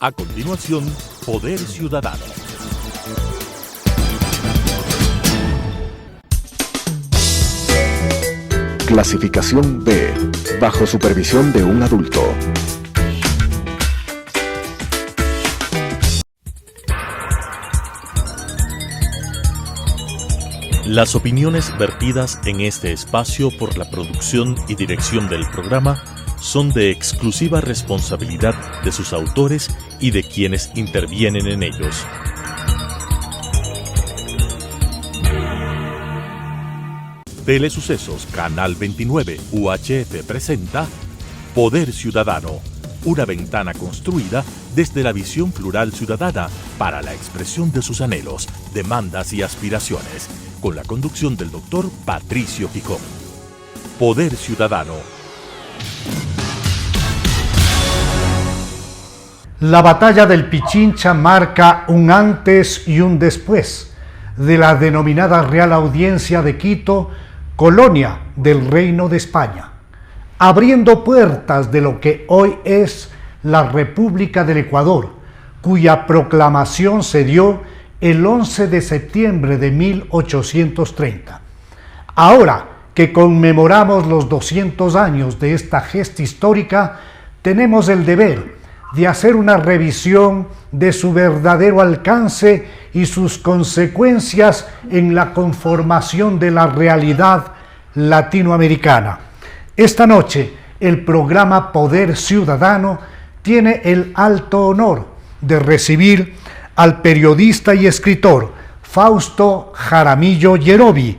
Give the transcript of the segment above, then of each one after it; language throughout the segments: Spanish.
A continuación, Poder Ciudadano. Clasificación B, bajo supervisión de un adulto. Las opiniones vertidas en este espacio por la producción y dirección del programa son de exclusiva responsabilidad de sus autores y de quienes intervienen en ellos. Telesucesos Canal 29 UHF presenta Poder Ciudadano, una ventana construida desde la visión plural ciudadana para la expresión de sus anhelos, demandas y aspiraciones, con la conducción del Dr. Patricio Picón. Poder Ciudadano. La batalla del Pichincha marca un antes y un después de la denominada Real Audiencia de Quito, colonia del Reino de España, abriendo puertas de lo que hoy es la República del Ecuador, cuya proclamación se dio el 11 de septiembre de 1830. Ahora que conmemoramos los 200 años de esta gesta histórica, tenemos el deber de hacer una revisión de su verdadero alcance y sus consecuencias en la conformación de la realidad latinoamericana. Esta noche, el programa Poder Ciudadano tiene el alto honor de recibir al periodista y escritor Fausto Jaramillo Yerovi,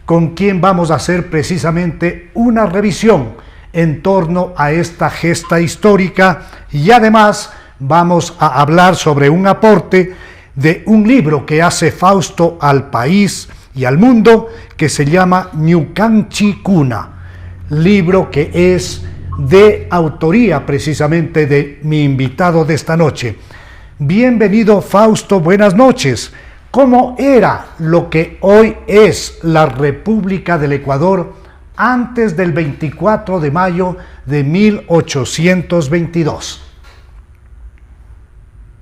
con quien vamos a hacer precisamente una revisión en torno a esta gesta histórica, y además vamos a hablar sobre un aporte de un libro que hace Fausto al país y al mundo, que se llama Ñucanchi Cuna, libro que es de autoría precisamente de mi invitado de esta noche. Bienvenido, Fausto, buenas noches. ¿Cómo era lo que hoy es la República del Ecuador antes del 24 de mayo de 1822?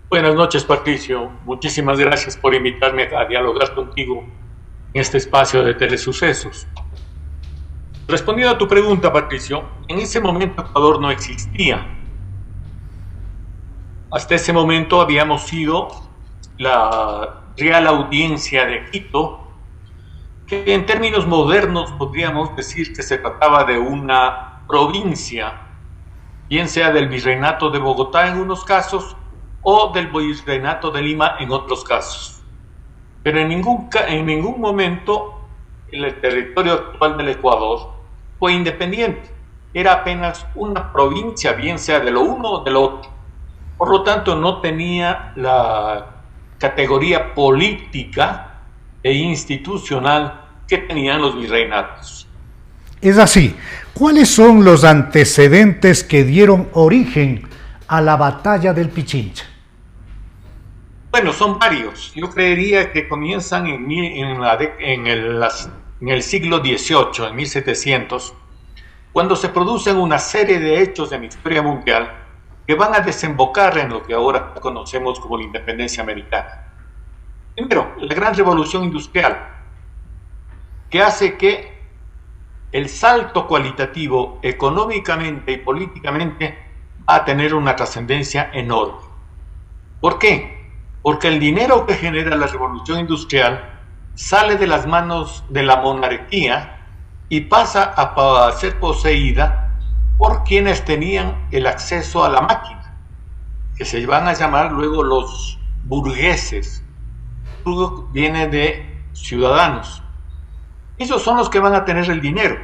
Buenas noches, Patricio. Muchísimas gracias por invitarme a dialogar contigo en este espacio de Telesucesos. Respondiendo a tu pregunta, Patricio, en ese momento Ecuador no existía. Hasta ese momento habíamos sido la Real Audiencia de Quito, que en términos modernos podríamos decir que se trataba de una provincia, bien sea del Virreinato de Bogotá en unos casos o del Virreinato de Lima en otros casos. Pero en ningún momento el territorio actual del Ecuador fue independiente. Era apenas una provincia, bien sea de lo uno o de lo otro. Por lo tanto, no tenía la categoría política e institucional que tenían los virreinatos. Es así. ¿Cuáles son los antecedentes que dieron origen a la batalla del Pichincha? Bueno, son varios. Yo creería que comienzan en el siglo XVIII, en 1700, cuando se producen una serie de hechos en la historia mundial que van a desembocar en lo que ahora conocemos como la independencia americana. Primero, la gran revolución industrial, que hace que el salto cualitativo económicamente y políticamente va a tener una trascendencia enorme. ¿Por qué? Porque el dinero que genera la revolución industrial sale de las manos de la monarquía y pasa a ser poseída por quienes tenían el acceso a la máquina, que se van a llamar luego los burgueses. Burgo viene de ciudadanos. Ellos son los que van a tener el dinero.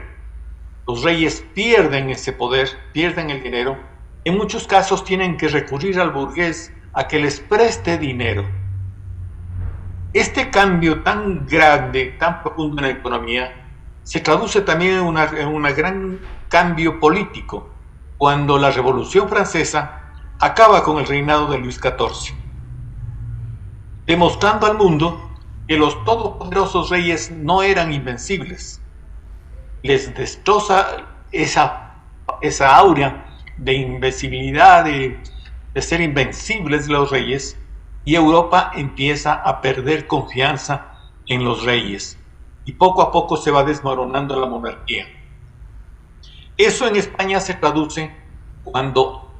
Los reyes pierden ese poder, pierden el dinero. En muchos casos tienen que recurrir al burgués a que les preste dinero. Este cambio tan grande, tan profundo en la economía, se traduce también en un gran cambio político, cuando la Revolución Francesa acaba con el reinado de Luis XIV, demostrando al mundo que los todopoderosos reyes no eran invencibles. Les destroza esa aura de invencibilidad, de de ser invencibles los reyes, y Europa empieza a perder confianza en los reyes, y poco a poco se va desmoronando la monarquía. Eso en España se traduce cuando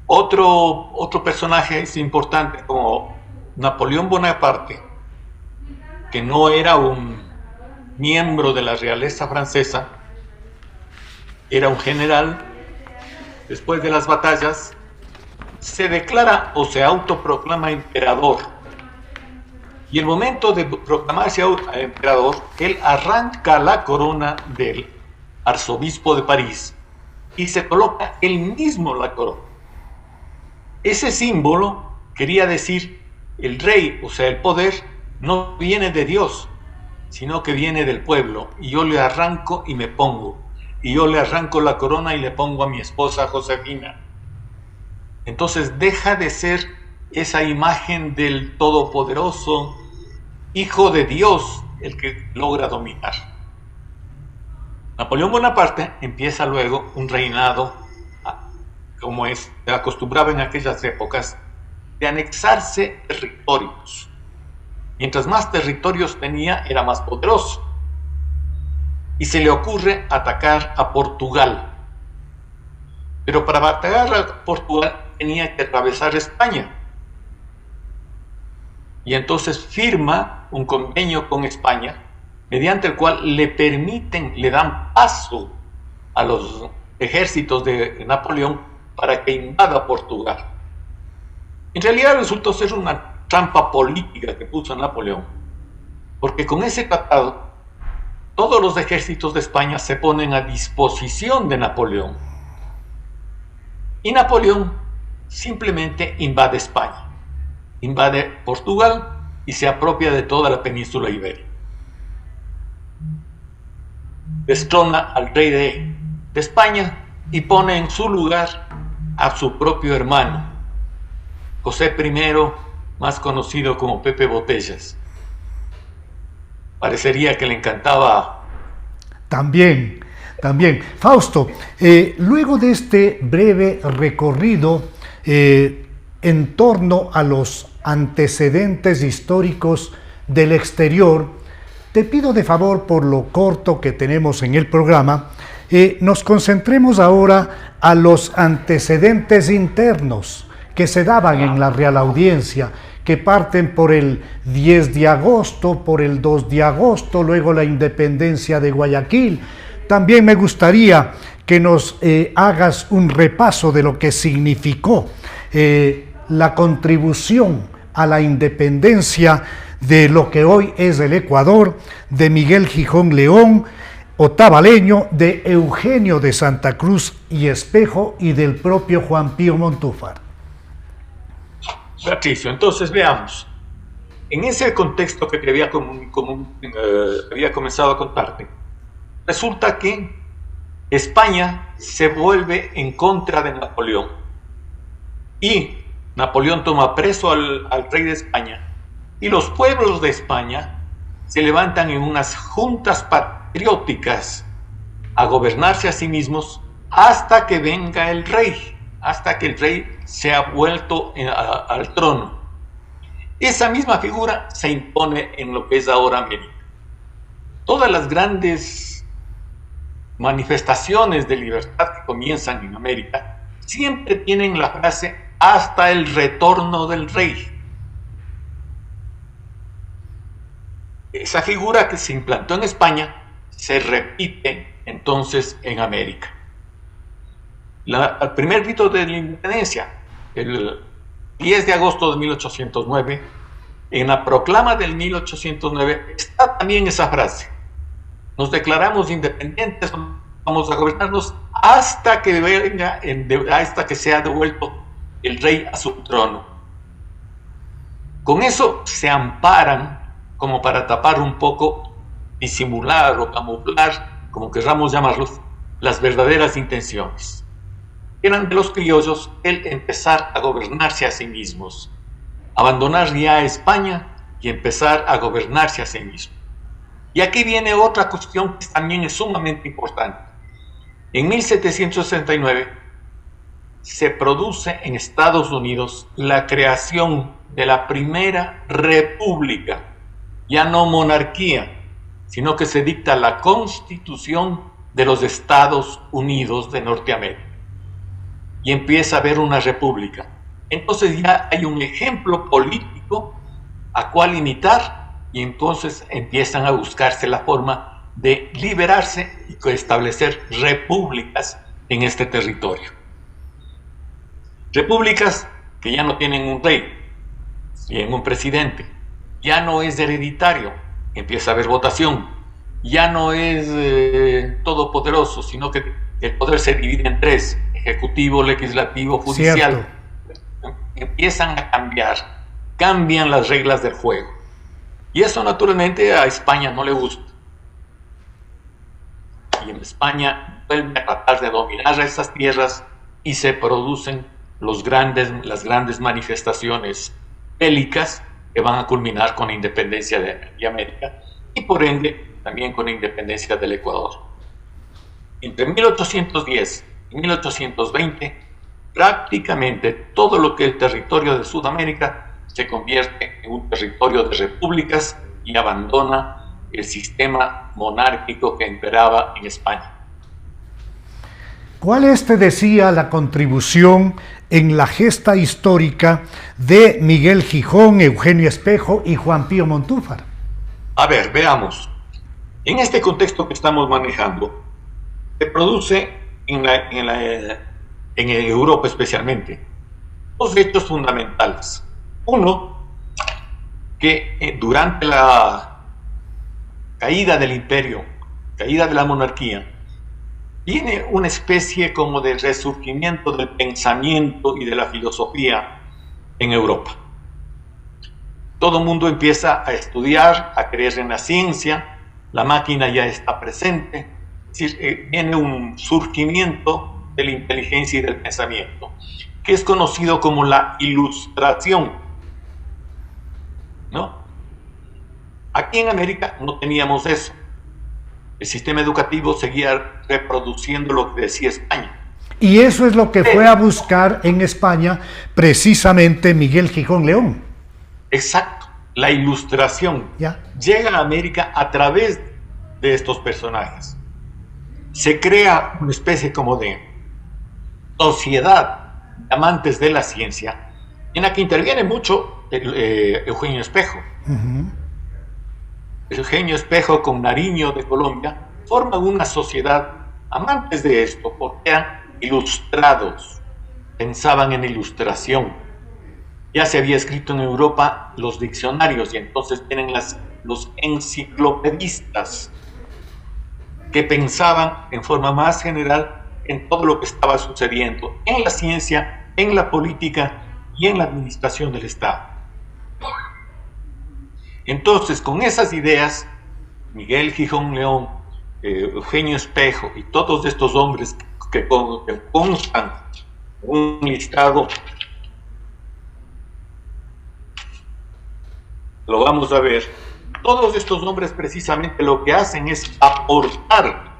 otro personaje es importante, como Napoleón Bonaparte, que no era un miembro de la realeza francesa, era un general. Después de las batallas se declara o se autoproclama emperador, y el momento de proclamarse emperador, él arranca la corona del arzobispo de París y se coloca él mismo la corona. Ese símbolo quería decir: el rey, o sea, el poder, no viene de Dios, sino que viene del pueblo, y yo le arranco y me pongo, y yo le arranco la corona y le pongo a mi esposa Josefina. Entonces deja de ser esa imagen del todopoderoso hijo de Dios el que logra dominar. Napoleón Bonaparte empieza luego un reinado, como se acostumbraba en aquellas épocas, de anexarse territorios. Mientras más territorios tenía, era más poderoso. Y se le ocurre atacar a Portugal. Pero para atacar a Portugal tenía que atravesar España. Y entonces firma un convenio con España, mediante el cual le dan paso a los ejércitos de Napoleón para que invada Portugal. En realidad resultó ser una trampa política que puso Napoleón, porque con ese tratado todos los ejércitos de España se ponen a disposición de Napoleón, y Napoleón simplemente invade España, invade Portugal y se apropia de toda la península ibérica. Destrona al rey de España y pone en su lugar a su propio hermano, José I, más conocido como Pepe Botellas. Parecería que le encantaba. También. Fausto, luego de este breve recorrido en torno a los antecedentes históricos del exterior, te pido de favor, por lo corto que tenemos en el programa, nos concentremos ahora a los antecedentes internos que se daban en la Real Audiencia, que parten por el 10 de agosto, por el 2 de agosto, luego la independencia de Guayaquil. También me gustaría que nos hagas un repaso de lo que significó la contribución a la independencia de lo que hoy es el Ecuador, de Miguel Gijón León, otavaleño, de Eugenio de Santa Cruz y Espejo y del propio Juan Pío Montúfar. Patricio, entonces veamos. En ese contexto que te había comenzado a contarte, resulta que España se vuelve en contra de Napoleón y Napoleón toma preso al rey de España, y los pueblos de España se levantan en unas juntas patrióticas a gobernarse a sí mismos hasta que venga el rey, hasta que el rey se ha vuelto al trono. Esa misma figura se impone en lo que es ahora América. Todas las grandes manifestaciones de libertad que comienzan en América siempre tienen la frase hasta el retorno del rey. Esa figura que se implantó en España se repite entonces en América. El primer grito de la independencia, el 10 de agosto de 1809, en la proclama del 1809 está también esa frase: nos declaramos independientes, vamos a gobernarnos hasta que sea devuelto el rey a su trono. Con eso se amparan, como para tapar un poco, disimular o camuflar, como querramos llamarlos, las verdaderas intenciones. Eran de los criollos el empezar a gobernarse a sí mismos, abandonar ya España y empezar a gobernarse a sí mismos. Y aquí viene otra cuestión que también es sumamente importante. En 1769, se produce en Estados Unidos la creación de la primera república, ya no monarquía, sino que se dicta la Constitución de los Estados Unidos de Norteamérica. Y empieza a haber una república. Entonces ya hay un ejemplo político a cual imitar, y entonces empiezan a buscarse la forma de liberarse y establecer repúblicas en este territorio. Repúblicas que ya no tienen un rey, tienen un presidente, ya no es hereditario, empieza a haber votación, ya no es todopoderoso, sino que el poder se divide en tres: ejecutivo, legislativo, judicial. Cierto. Empiezan a cambian las reglas del juego. Y eso naturalmente a España no le gusta. Y en España vuelve a tratar de dominar esas tierras y se producen las grandes manifestaciones bélicas que van a culminar con la independencia de América y por ende también con la independencia del Ecuador. Entre 1810 y 1820, prácticamente todo lo que es el territorio de Sudamérica se convierte en un territorio de repúblicas y abandona el sistema monárquico que imperaba en España. ¿Cuál es, te decía, la contribución en la gesta histórica de Miguel Gijón, Eugenio Espejo y Juan Pío Montúfar? A ver, veamos. En este contexto que estamos manejando, se produce en Europa especialmente dos hechos fundamentales. Uno, que durante la caída del imperio, caída de la monarquía, viene una especie como de resurgimiento del pensamiento y de la filosofía en Europa. Todo el mundo empieza a estudiar, a creer en la ciencia, la máquina ya está presente, es decir, viene un surgimiento de la inteligencia y del pensamiento, que es conocido como la Ilustración, ¿no? Aquí en América no teníamos eso. El sistema educativo seguía reproduciendo lo que decía España. Y eso es lo que fue a buscar en España precisamente Miguel Gijón León. Exacto. La Ilustración llega a América a través de estos personajes. Se crea una especie como de sociedad de amantes de la ciencia en la que interviene mucho Eugenio Espejo. Eugenio Espejo con Nariño de Colombia forman una sociedad amantes de esto porque eran ilustrados, pensaban en ilustración. Ya se había escrito en Europa los diccionarios y entonces vienen los enciclopedistas que pensaban en forma más general en todo lo que estaba sucediendo en la ciencia, en la política y en la administración del Estado. Entonces, con esas ideas, Miguel Gijón León, Eugenio Espejo y todos estos hombres que constan un listado, lo vamos a ver. Todos estos hombres precisamente lo que hacen es aportar.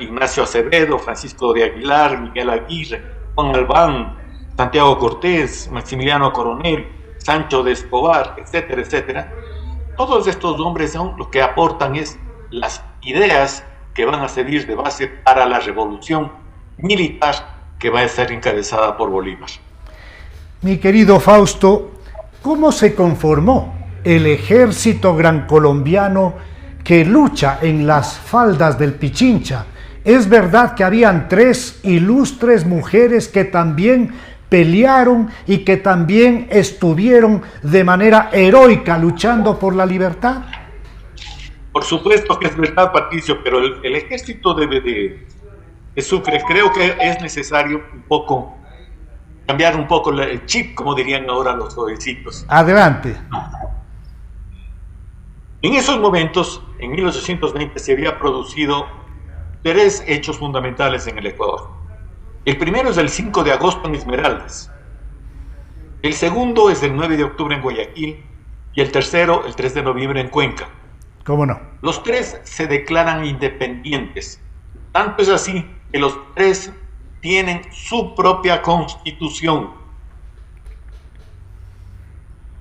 Ignacio Acevedo, Francisco de Aguilar, Miguel Aguirre, Juan Albán, Santiago Cortés, Maximiliano Coronel, Sancho de Escobar, etcétera, etcétera. Todos estos hombres lo que aportan es las ideas que van a servir de base para la revolución militar que va a ser encabezada por Bolívar. Mi querido Fausto, ¿cómo se conformó el ejército gran colombiano que lucha en las faldas del Pichincha? Es verdad que habían 3 ilustres mujeres que también pelearon y que también estuvieron de manera heroica luchando por la libertad. Por supuesto que es verdad, Patricio, pero el ejército de Sucre, creo que es necesario cambiar un poco el chip, como dirían ahora los jovencitos. Adelante. En esos momentos, en 1820, se había producido 3 hechos fundamentales en el Ecuador. El primero es el 5 de agosto en Esmeraldas. El segundo es el 9 de octubre en Guayaquil. Y el tercero, el 3 de noviembre en Cuenca. ¿Cómo no? Los 3 se declaran independientes. Tanto es así que los 3 tienen su propia constitución.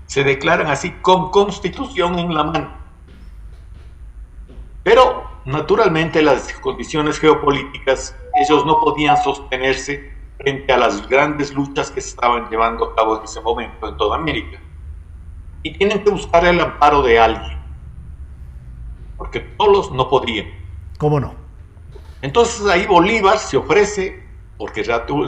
Se declaran así con constitución en la mano. Pero, naturalmente, las condiciones geopolíticas, ellos no podían sostenerse frente a las grandes luchas que se estaban llevando a cabo en ese momento en toda América. Y tienen que buscar el amparo de alguien, porque solos no podían. ¿Cómo no? Entonces ahí Bolívar se ofrece, porque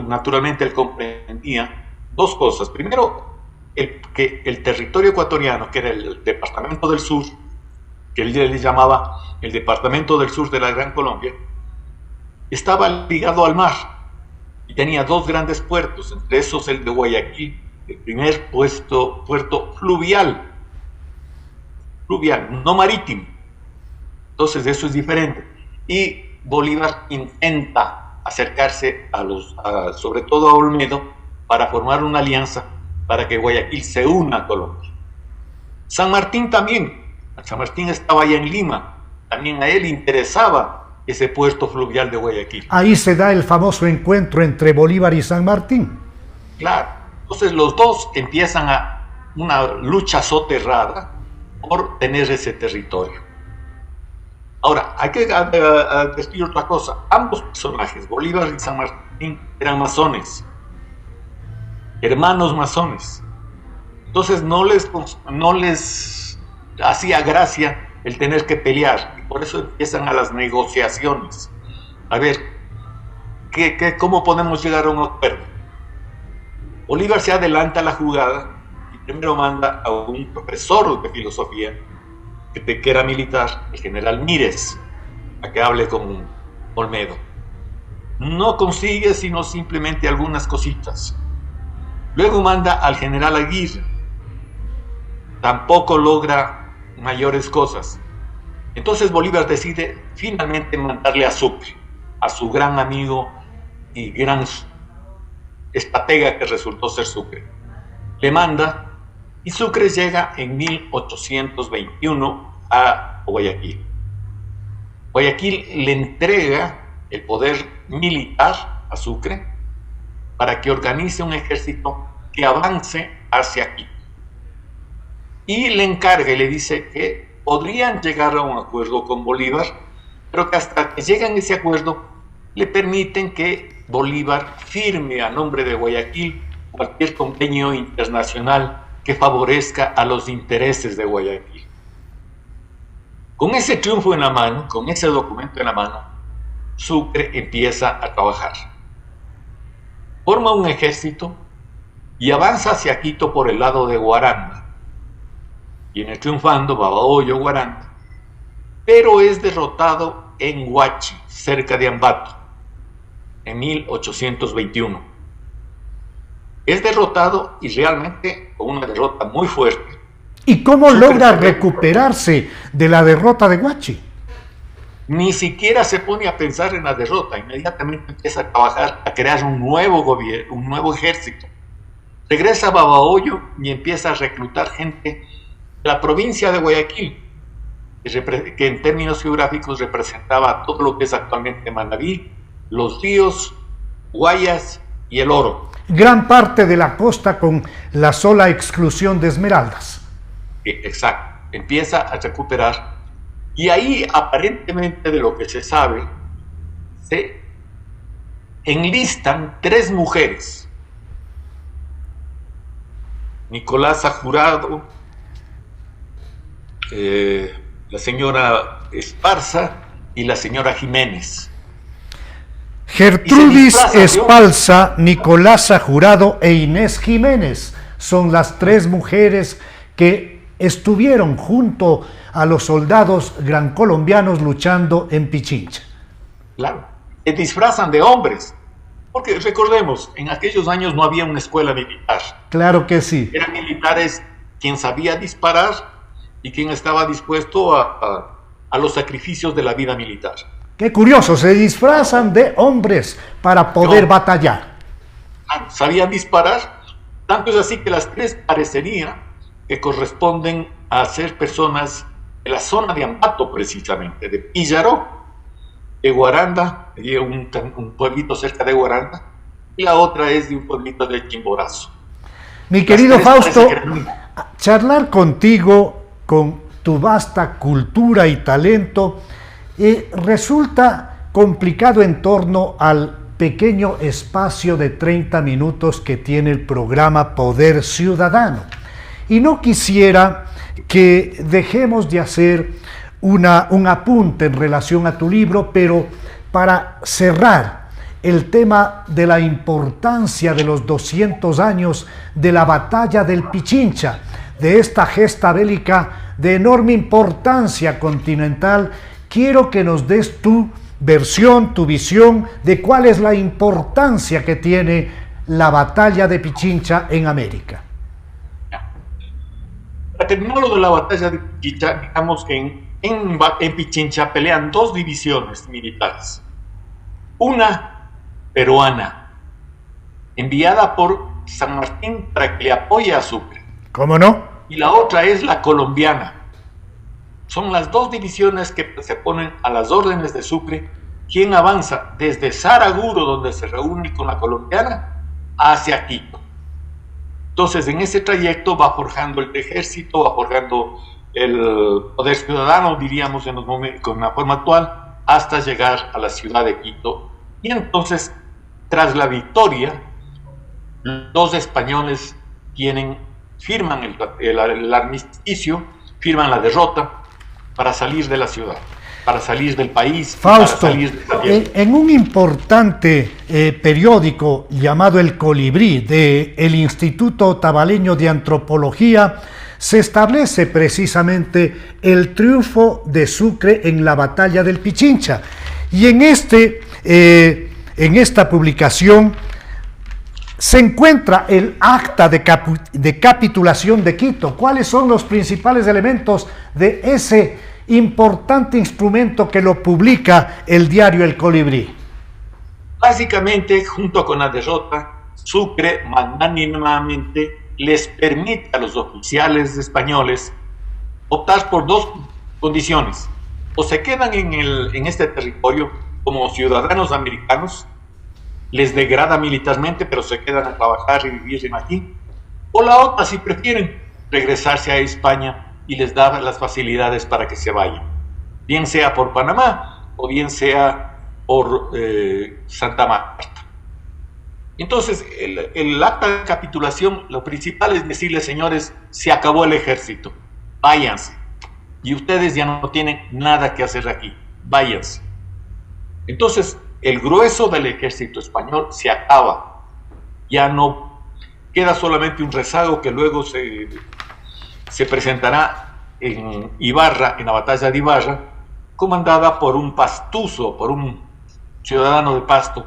naturalmente él comprendía dos cosas. Primero, que el territorio ecuatoriano, que era el departamento del sur, que él le llamaba el departamento del sur de la Gran Colombia, estaba ligado al mar y tenía dos grandes puertos, entre esos el de Guayaquil, el primer puerto fluvial, no marítimo. Entonces eso es diferente. Y Bolívar intenta acercarse sobre todo a Olmedo, para formar una alianza para que Guayaquil se una a Colombia. San Martín también. San Martín estaba allá en Lima. También a él interesaba ese puerto fluvial de Guayaquil. Ahí se da el famoso encuentro entre Bolívar y San Martín. Claro. Entonces los dos empiezan una lucha soterrada por tener ese territorio. Ahora, hay que decir otra cosa. Ambos personajes, Bolívar y San Martín, eran masones, hermanos masones. Entonces no les hacía gracia el tener que pelear. Y por eso empiezan a las negociaciones. A ver, ¿cómo podemos llegar a un acuerdo? Bolívar se adelanta a la jugada y primero manda a un profesor de filosofía que era militar, el general Mírez, a que hable con Olmedo. No consigue sino simplemente algunas cositas. Luego manda al general Aguirre. Tampoco logra mayores cosas. Entonces Bolívar decide finalmente mandarle a Sucre, a su gran amigo y gran estratega que resultó ser Sucre. Le manda y Sucre llega en 1821 a Guayaquil. Guayaquil le entrega el poder militar a Sucre para que organice un ejército que avance hacia Quito. Y le encarga y le dice que podrían llegar a un acuerdo con Bolívar, pero que hasta que lleguen a ese acuerdo le permiten que Bolívar firme a nombre de Guayaquil cualquier convenio internacional que favorezca a los intereses de Guayaquil. Con ese triunfo en la mano, con ese documento en la mano, Sucre empieza a trabajar. Forma un ejército y avanza hacia Quito por el lado de Guaranda. Viene triunfando Babahoyo, Guaranda, pero es derrotado en Huachi, cerca de Ambato, en 1821. Es derrotado y realmente con una derrota muy fuerte. ¿Y cómo logra recuperarse de la derrota de Huachi? Ni siquiera se pone a pensar en la derrota, inmediatamente empieza a trabajar, a crear un nuevo gobierno, un nuevo ejército. Regresa a Babahoyo y empieza a reclutar gente de la provincia de Guayaquil, que en términos geográficos representaba todo lo que es actualmente Manabí, Los Ríos, Guayas y El Oro. Gran parte de la costa con la sola exclusión de Esmeraldas. Exacto, empieza a recuperar y ahí aparentemente de lo que se sabe se enlistan 3 mujeres: Nicolasa Jurado, la señora Esparza y la señora Jiménez. Gertrudis Espalza, Nicolasa Jurado e Inés Jiménez son las 3 mujeres que estuvieron junto a los soldados gran colombianos luchando en Pichincha. Claro, se disfrazan de hombres, porque recordemos, en aquellos años no había una escuela militar. Claro que sí. Eran militares quien sabía disparar y quien estaba dispuesto a los sacrificios de la vida militar. Qué curioso, se disfrazan de hombres para poder batallar. Sabían disparar, tanto es así que las 3 parecería que corresponden a ser personas de la zona de Ambato, precisamente, de Píllaro, de Guaranda, un pueblito cerca de Guaranda, y la otra es de un pueblito de Chimborazo. Mi querido Fausto, que... charlar contigo, con tu vasta cultura y talento, resulta complicado en torno al pequeño espacio de 30 minutos que tiene el programa Poder Ciudadano. Y no quisiera que dejemos de hacer un apunte en relación a tu libro, pero para cerrar el tema de la importancia de los 200 años de la batalla del Pichincha, de esta gesta bélica de enorme importancia continental, quiero que nos des tu versión, tu visión de cuál es la importancia que tiene la batalla de Pichincha en América. Para terminar lo de la batalla de Pichincha, digamos que en Pichincha pelean dos divisiones militares. Una peruana, enviada por San Martín para que le apoye a Sucre. ¿Cómo no? Y la otra es la colombiana. Son las dos divisiones que se ponen a las órdenes de Sucre, quien avanza desde Saraguro, donde se reúne con la colombiana, hacia Quito. Entonces, en ese trayecto va forjando el ejército, va forjando el poder ciudadano, diríamos con la forma actual, hasta llegar a la ciudad de Quito. Y entonces, tras la victoria, los españoles firman el armisticio, firman la derrota para salir de la ciudad, para salir del país. Fausto, para salir de en un importante periódico llamado El Colibrí del Instituto Otavaleño de Antropología, se establece precisamente el triunfo de Sucre en la batalla del Pichincha. Y en esta publicación se encuentra el acta de capitulación de Quito. ¿Cuáles son los principales elementos de ese importante instrumento que lo publica el diario El Colibrí? Básicamente, junto con la derrota, Sucre magnánimamente les permite a los oficiales españoles optar por dos condiciones: o se quedan en este territorio como ciudadanos americanos, les degrada militarmente, pero se quedan a trabajar y vivir aquí, o la otra, si prefieren, regresarse a España y les da las facilidades para que se vayan, bien sea por Panamá o bien sea por Santa Marta. Entonces, el acta de capitulación, lo principal es decirles: señores, se acabó el ejército, váyanse, y ustedes ya no tienen nada que hacer aquí, váyanse. Entonces, el grueso del ejército español se acaba, ya no queda solamente un rezago que luego se presentará en Ibarra, en la batalla de Ibarra, comandada por un pastuso, por un ciudadano de Pasto,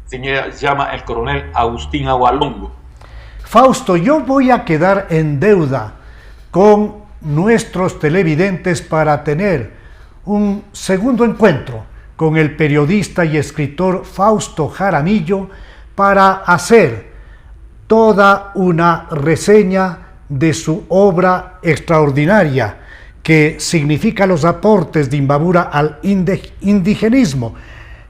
se llama el coronel Agustín Agualongo. Fausto, yo voy a quedar en deuda con nuestros televidentes para tener un segundo encuentro con el periodista y escritor Fausto Jaramillo para hacer toda una reseña de su obra extraordinaria que significa los aportes de Imbabura al indigenismo,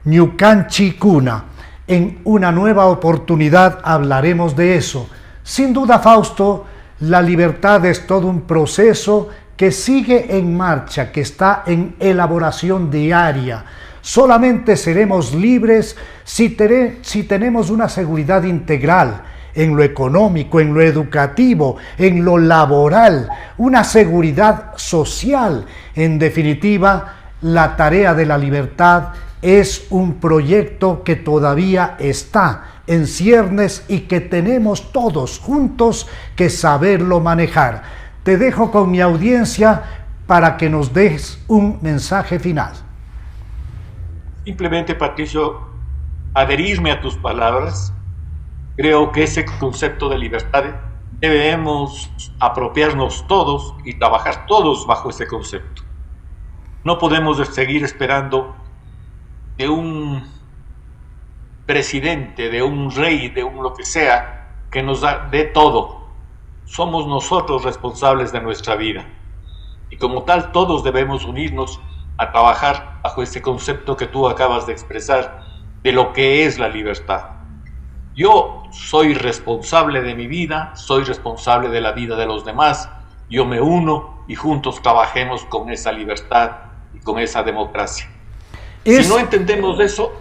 Ñucanchi Cuna. En una nueva oportunidad hablaremos de eso. Sin duda, Fausto, la libertad es todo un proceso que sigue en marcha, que está en elaboración diaria. Solamente seremos libres si tenemos una seguridad integral en lo económico, en lo educativo, en lo laboral, una seguridad social. En definitiva, la tarea de la libertad es un proyecto que todavía está en ciernes y que tenemos todos juntos que saberlo manejar. Te dejo con mi audiencia para que nos des un mensaje final. Simplemente, Patricio, adherirme a tus palabras. Creo que ese concepto de libertad debemos apropiarnos todos y trabajar todos bajo ese concepto. No podemos seguir esperando de un presidente, de un rey, de un lo que sea, que nos dé todo. Somos nosotros responsables de nuestra vida. Y como tal, todos debemos unirnos a trabajar bajo ese concepto que tú acabas de expresar de lo que es la libertad. Yo soy responsable de mi vida, soy responsable de la vida de los demás. Yo me uno y juntos trabajemos con esa libertad y con esa democracia. Si no entendemos eso,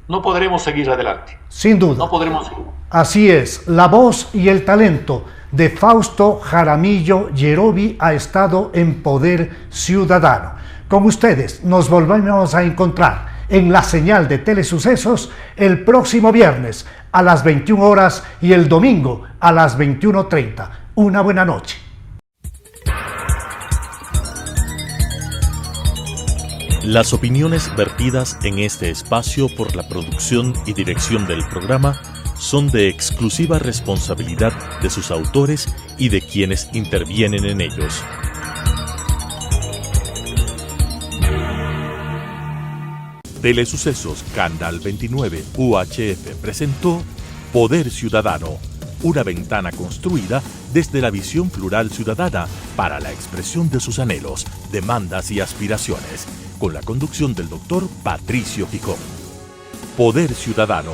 no podremos seguir adelante. Sin duda. No podremos seguir. Así es, la voz y el talento de Fausto Jaramillo Yerovi ha estado en Poder Ciudadano. Con ustedes nos volvemos a encontrar en la señal de Telesucesos el próximo viernes a las 21 horas y el domingo a las 21:30. Una buena noche. Las opiniones vertidas en este espacio por la producción y dirección del programa son de exclusiva responsabilidad de sus autores y de quienes intervienen en ellos. Telesucesos Canal 29 UHF presentó Poder Ciudadano, una ventana construida desde la visión plural ciudadana para la expresión de sus anhelos, demandas y aspiraciones, con la conducción del doctor Patricio Gijón. Poder Ciudadano.